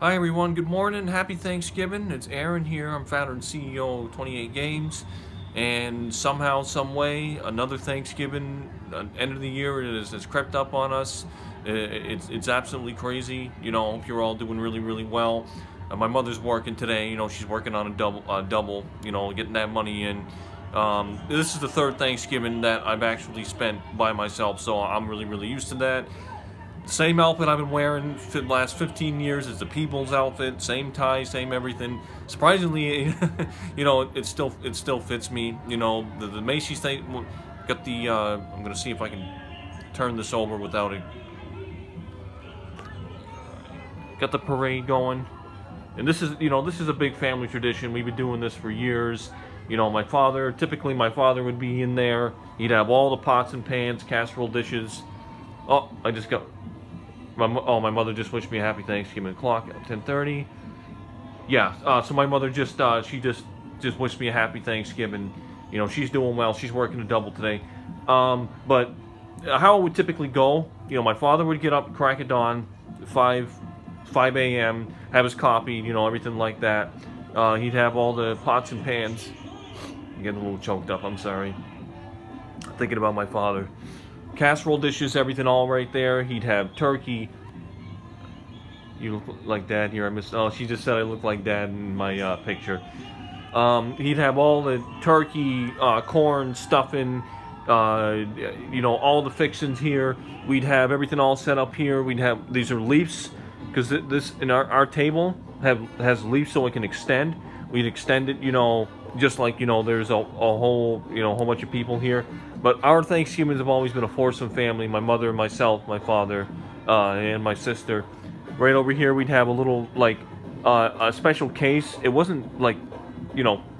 Hi everyone, good morning, happy Thanksgiving. It's Aaron here. I'm founder and CEO of 28 Games. And somehow, some way, another Thanksgiving, end of the year has crept up on us. It's absolutely crazy. Hope you're all doing really, really well. My mother's working today. She's working on a double. Getting that money in. This is the third Thanksgiving that I've actually spent by myself, so I'm really, really used to that. Same outfit I've been wearing for the last 15 years as the People's outfit. Same tie, same everything. Surprisingly, it still fits me. The Macy's thing got the. I'm gonna see if I can turn this over without it. Got the parade going, and this is a big family tradition. We've been doing this for years. Typically my father would be in there. He'd have all the pots and pans, casserole dishes. Oh, I just got my mother just wished me a happy Thanksgiving. Clock at 10:30. Yeah. So my mother she just wished me a happy Thanksgiving. She's doing well. She's working a double today. But how it would typically go, my father would get up, crack of dawn, 5 a.m. Have his coffee, everything like that. He'd have all the pots and pans. I'm getting a little choked up. I'm sorry. Thinking about my father. Casserole dishes, everything all right there. He'd have turkey. You look like Dad here. Oh, she just said I look like Dad in my picture. He'd have all the turkey, corn, stuffing, all the fixings here. We'd have everything all set up here. These are leaves, because this in our table has leaves so it can extend. We'd extend it, just like there's a whole bunch of people here. But our Thanksgivings have always been a foursome family. My mother, myself, my father, and my sister. Right over here, we'd have a little a special case. It wasn't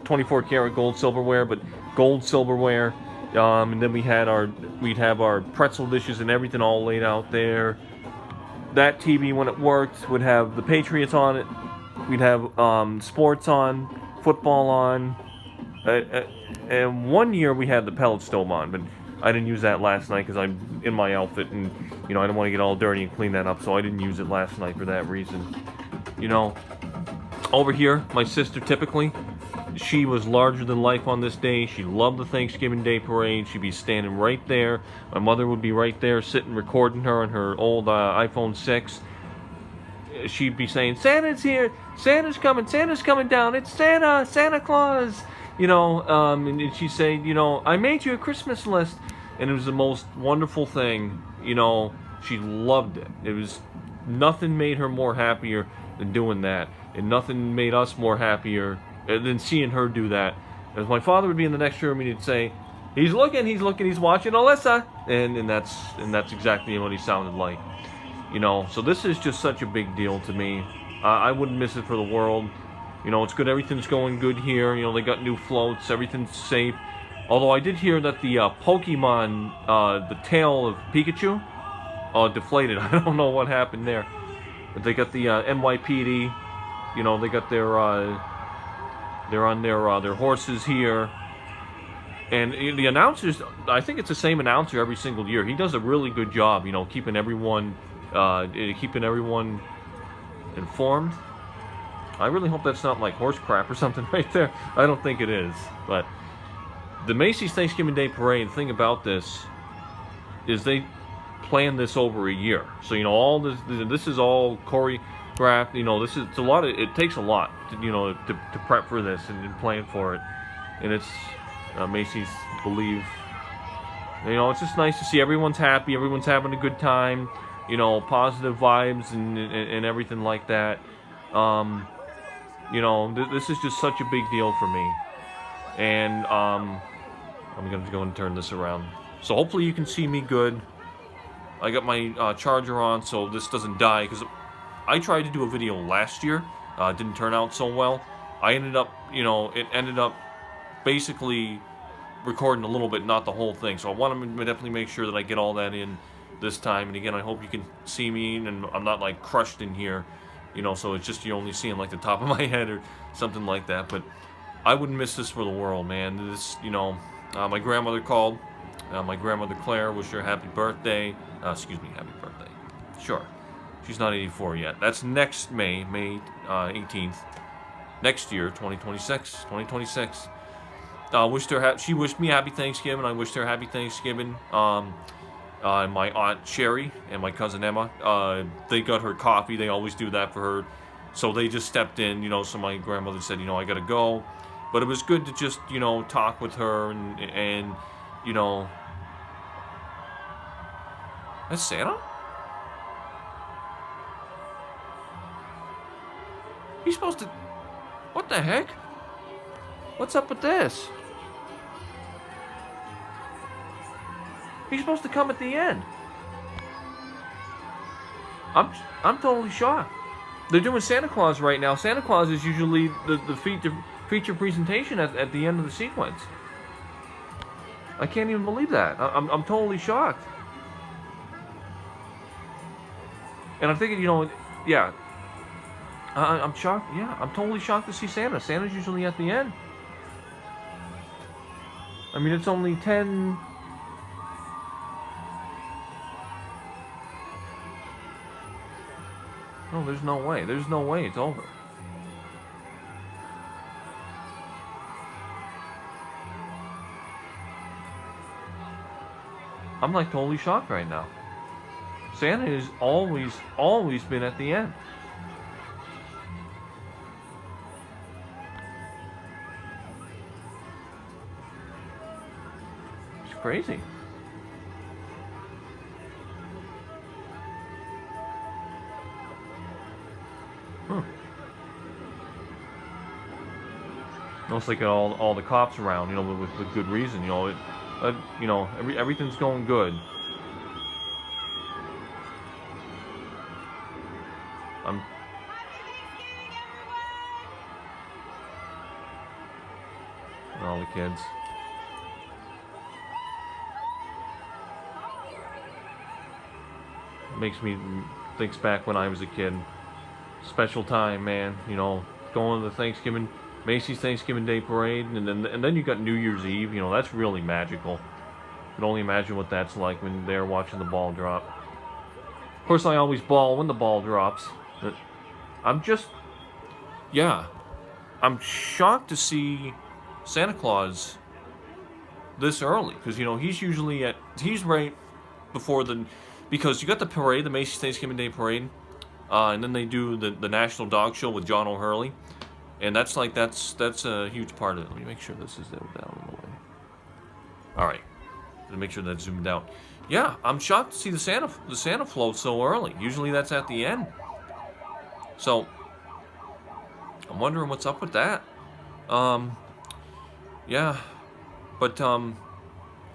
24 karat gold silverware, but gold silverware. And then we'd have our pretzel dishes and everything all laid out there. That TV, when it worked, would have the Patriots on it. We'd have sports on, football on. And one year we had the pellet stove on, but I didn't use that last night because I'm in my outfit and I don't want to get all dirty and clean that up, so I didn't use it last night for that reason. Over here, my sister typically, she was larger than life on this day. She loved the Thanksgiving Day parade. She'd be standing right there. My mother would be right there sitting recording her on her old iPhone 6. She'd be saying, "Santa's here, Santa's coming down, it's Santa Claus." And she'd say, "I made you a Christmas list." And it was the most wonderful thing. She loved it. Nothing made her more happier than doing that. And nothing made us more happier than seeing her do that. As my father would be in the next room and he'd say, he's looking, he's watching Alyssa." And that's exactly what he sounded like. So this is just such a big deal to me. I wouldn't miss it for the world. It's good. Everything's going good here. They got new floats. Everything's safe. Although I did hear that the Pokemon, the tail of Pikachu, deflated. I don't know what happened there. But they got the NYPD. They got they're on their horses here. And the announcers, I think it's the same announcer every single year. He does a really good job, keeping everyone informed. I really hope that's not like horse crap or something right there. I don't think it is. But the Macy's Thanksgiving Day Parade, the thing about this is they plan this over a year. So, all this is all choreographed. It's a lot it takes a lot to prep for this and plan for it. And it's Macy's believe. It's just nice to see everyone's happy, everyone's having a good time. Positive vibes and everything like that. This is just such a big deal for me. And I'm going to go and turn this around. So hopefully you can see me good. I got my charger on so this doesn't die, because I tried to do a video last year. It didn't turn out so well. I ended up, it ended up basically recording a little bit, not the whole thing. So I want to definitely make sure that I get all that in this time. And again, I hope you can see me and I'm not like crushed in here, so it's just you're only seeing like the top of my head or something like that. But I wouldn't miss this for the world, man. This, my grandmother called. My grandmother Claire wished her happy birthday. Happy birthday. Sure. She's not 84 yet. That's next May, May 18th. Next year, 2026. 2026. She wished me happy Thanksgiving. I wished her happy Thanksgiving. My aunt Sherry and my cousin Emma, they got her coffee. They always do that for her. So they just stepped in, so my grandmother said, I gotta go. But it was good to just, talk with her and that's Santa? He's supposed to, what the heck? What's up with this? He's supposed to come at the end. I'm totally shocked. They're doing Santa Claus right now. Santa Claus is usually the feature presentation at the end of the sequence. I can't even believe that. I'm totally shocked. And I'm thinking, yeah. I'm shocked. Yeah, I'm totally shocked to see Santa. Santa's usually at the end. I mean, it's only 10. No, there's no way. There's no way it's over. I'm like totally shocked right now. Santa has always been at the end. It's crazy. Looks like all the cops around, with good reason, everything's going good. All the kids. Makes me thinks back when I was a kid. Special time, man. Going to the Macy's Thanksgiving Day Parade, and then you got New Year's Eve. That's really magical. You can only imagine what that's like when they're watching the ball drop. Of course, I always bawl when the ball drops. But I'm shocked to see Santa Claus this early, because he's right before because you got the parade, the Macy's Thanksgiving Day Parade, and then they do the National Dog Show with John O'Hurley. And that's a huge part of it. Let me make sure this is down in the way. All right, let me make sure that's zoomed out. Yeah, I'm shocked to see the Santa float so early. Usually that's at the end. So I'm wondering what's up with that. Yeah, but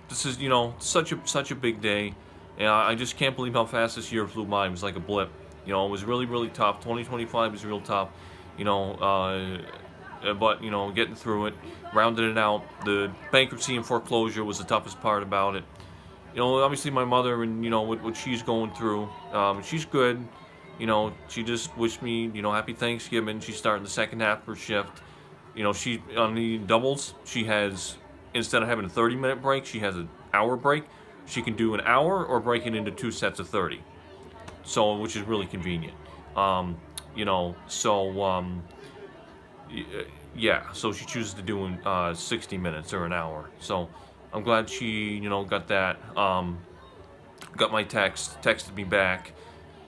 this is such a big day, and I just can't believe how fast this year flew by. It was like a blip. It was really, really tough. 2025 was real tough. But getting through it, rounded it out. The bankruptcy and foreclosure was the toughest part about it. Obviously my mother and what she's going through. She's good. She just wished me happy Thanksgiving. She's starting the second half of her shift. She on the doubles. She has, instead of having a 30-minute break, she has an hour break. She can do an hour or break it into 2 sets of 30. So, which is really convenient. So she chooses to do 60 minutes or an hour. So I'm glad she, got that. Got my texted me back,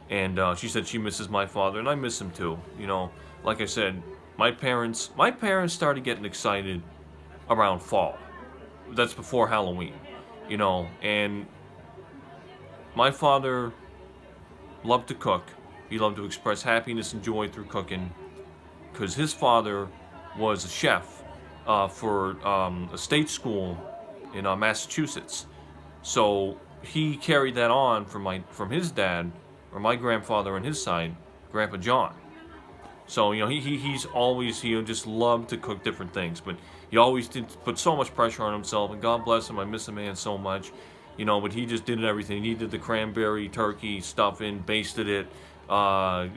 and she said she misses my father, and I miss him too. Like I said, my parents started getting excited around fall. That's before Halloween, and my father loved to cook. He loved to express happiness and joy through cooking, because his father was a chef for a state school in Massachusetts. So he carried that on from his dad, or my grandfather on his side, Grandpa John. So he's always just loved to cook different things, but he always did put so much pressure on himself. And God bless him, I miss the man so much. But he just did everything. He did the cranberry turkey stuffing, basted it. Corn.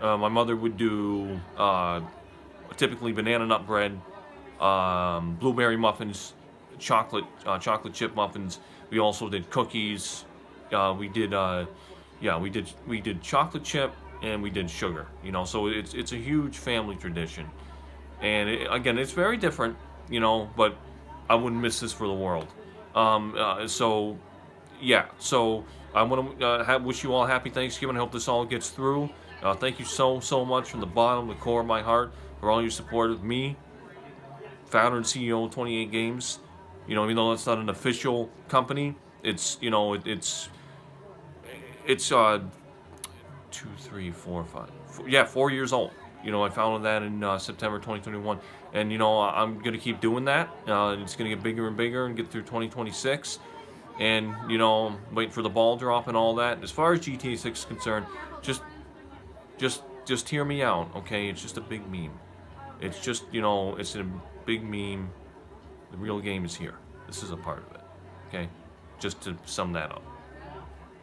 My mother would do typically banana nut bread, blueberry muffins, chocolate chip muffins. We also did cookies. We did yeah, we did chocolate chip and we did sugar. You know, so it's a huge family tradition, and again, it's very different. You know, but I wouldn't miss this for the world. So yeah, so I want to wish you all happy Thanksgiving. I hope this all gets through. Thank you so much from the bottom, the core of my heart, for all your support of me, founder and CEO of 28 Games. You know, even though it's not an official company, it's, you know, it's 2, 3, 4, 5, yeah, 4 years old. You know, I founded that in September 2021, and you know, I'm gonna keep doing that. It's gonna get bigger and bigger and get through 2026, and you know, waiting for the ball drop and all that. As far as GTA 6 is concerned, just just hear me out, okay? It's just a big meme. It's just, you know, it's a big meme. The real game is here. This is a part of it, okay? Just to sum that up.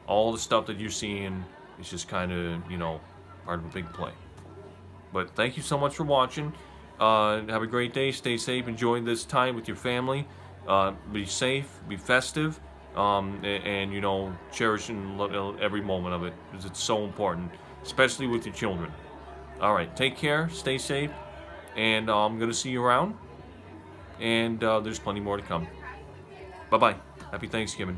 All the stuff that you're seeing is just kind of, you know, part of a big play. But thank you so much for watching. Have a great day. Stay safe. Enjoy this time with your family. Be safe. Be festive. And, you know, cherish every moment of it, because it's so important, especially with your children. All right. Take care. Stay safe. And I'm going to see you around. And there's plenty more to come. Bye-bye. Happy Thanksgiving.